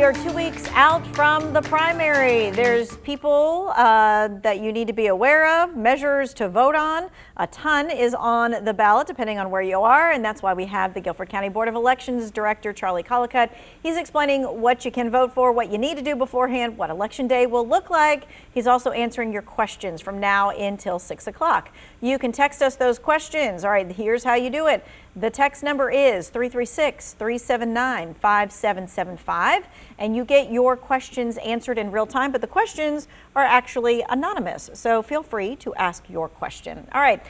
are 2 weeks out from the primary. There's people that you need to be aware of, measures to vote on. A ton is on the ballot depending on where you are, and that's why we have the Guilford County Board of Elections Director Charlie Collicutt. He's explaining what you can vote for, what you need to do beforehand, what Election Day will look like. He's also answering your questions from now until 6 o'clock. You can text us those questions. All right, here's how you do it. The text number is 336-379-5775, and you get your questions answered in real time, but the questions are actually anonymous, so feel free to ask your question. All right,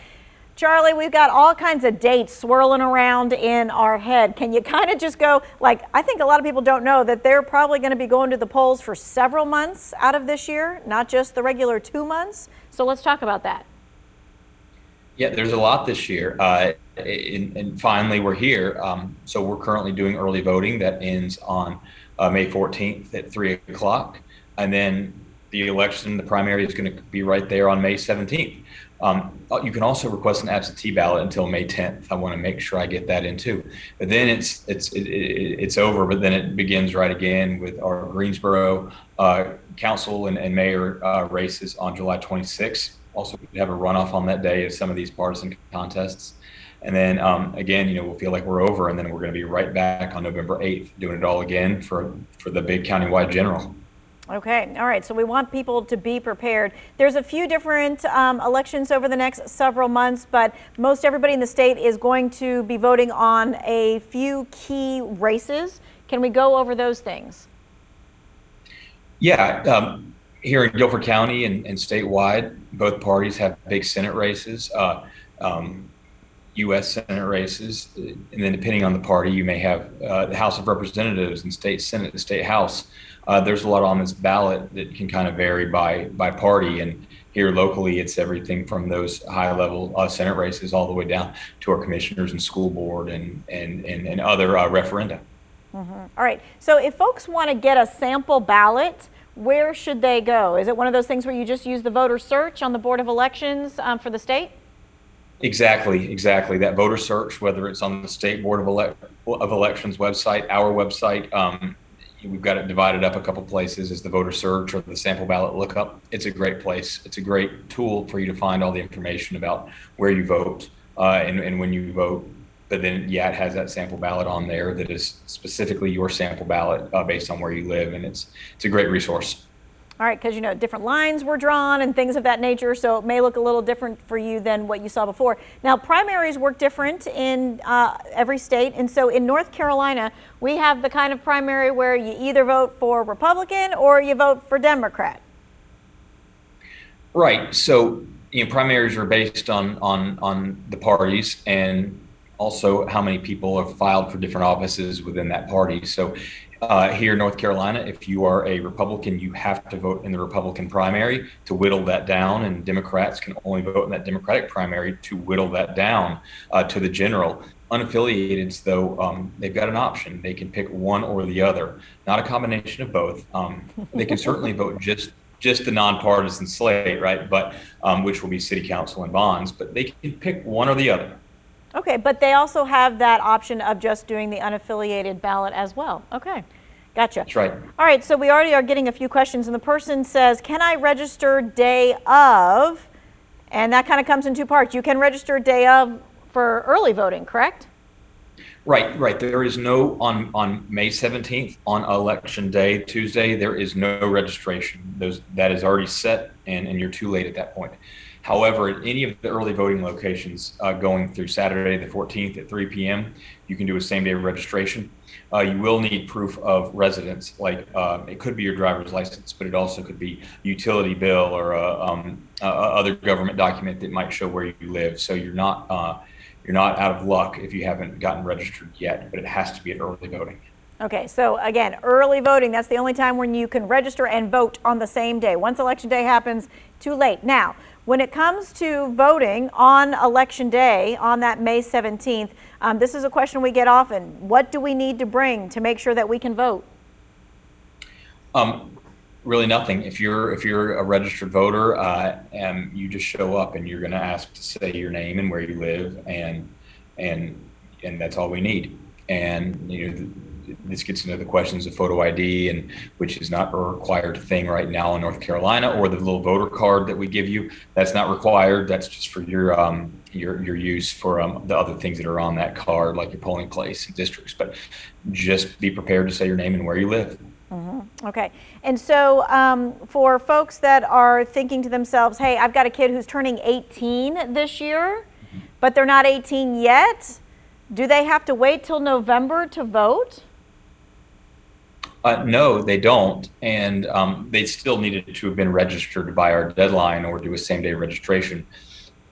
Charlie, we've got all kinds of dates swirling around in our head. Can you kind of just go, like, I think a lot of people don't know that they're probably going to be going to the polls for several months out of this year, not just the regular 2 months. So let's talk about that. Yeah, there's a lot this year, and finally we're here. So we're currently doing early voting that ends on May 14th at 3 o'clock, and then the election, the primary, is going to be right there on May 17th. You can also request an absentee ballot until May 10th. I want to make sure I get that in too. But then it's over. But then it begins right again with our Greensboro council and mayor races on July 26th. Also, we have a runoff on that day of some of these partisan contests. And then again, we'll feel like we're over, and then we're going to be right back on November 8th doing it all again for the big countywide general. Okay. All right. So we want people to be prepared. There's a few different elections over the next several months, but most everybody in the state is going to be voting on a few key races. Can we go over those things? Yeah. Here in Guilford County and statewide, both parties have big Senate races, U.S. Senate races, and then depending on the party, you may have the House of Representatives and state Senate, the state House. There's a lot on this ballot that can kind of vary by party, and here locally, it's everything from those high-level Senate races all the way down to our commissioners and school board and other referenda. Mm-hmm. All right. So if folks want to get a sample ballot, where should they go? Is it one of those things where you just use the voter search on the Board of Elections for the state? Exactly. That voter search, whether it's on the State Board of Elections website, our website, we've got it divided up a couple places as the voter search or the sample ballot lookup. It's a great place. It's a great tool for you to find all the information about where you vote and when you vote. But then, yeah, it has that sample ballot on there that is specifically your sample ballot based on where you live, and it's a great resource. All right, because different lines were drawn and things of that nature, so it may look a little different for you than what you saw before. Now, primaries work different in every state, and so in North Carolina, we have the kind of primary where you either vote for Republican or you vote for Democrat. Right. So, primaries are based on the parties and also how many people have filed for different offices within that party. So here in North Carolina, if you are a Republican, you have to vote in the Republican primary to whittle that down, and Democrats can only vote in that Democratic primary to whittle that down to the general. Unaffiliateds, though, they've got an option. They can pick one or the other, not a combination of both. They can certainly vote just the nonpartisan slate, right? But which will be city council and bonds, but they can pick one or the other. Okay, but they also have that option of just doing the unaffiliated ballot as well. Okay, gotcha. That's right. All right, so we already are getting a few questions, and the person says, can I register day of? And that kind of comes in two parts. You can register day of for early voting, correct? Right. There is no, on May 17th, on Election Day, Tuesday, there is no registration. That is already set, and you're too late at that point. However, at any of the early voting locations going through Saturday the 14th at 3 p.m., you can do a same-day registration. You will need proof of residence, like it could be your driver's license, but it also could be utility bill or other government document that might show where you live. So you're not out of luck if you haven't gotten registered yet, but it has to be at early voting. Okay, so again, early voting, that's the only time when you can register and vote on the same day. Once Election Day happens, too late. Now, when it comes to voting on Election Day, on that May 17th, this is a question we get often. What do we need to bring to make sure that we can vote? Really nothing. If you're a registered voter, you just show up and you're going to ask to say your name and where you live, and that's all we need. And this gets into the questions of photo ID, and which is not a required thing right now in North Carolina, or the little voter card that we give you. That's not required. That's just for your use for the other things that are on that card, like your polling place and districts. But just be prepared to say your name and where you live. Okay. And so for folks that are thinking to themselves, hey, I've got a kid who's turning 18 this year, but they're not 18 yet, do they have to wait till November to vote? No, they don't. And they still needed to have been registered by our deadline or do a same-day registration.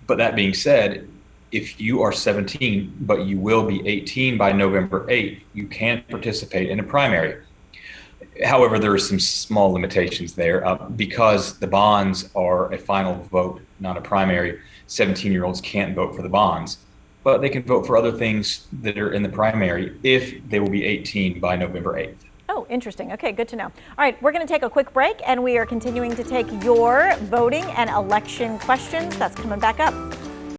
But that being said, if you are 17, but you will be 18 by November 8th, you can participate in a primary. However, there are some small limitations there. Because the bonds are a final vote, not a primary, 17-year-olds can't vote for the bonds. But they can vote for other things that are in the primary if they will be 18 by November 8th. Oh, interesting. Okay, good to know. All right, we're going to take a quick break, and we are continuing to take your voting and election questions. That's coming back up.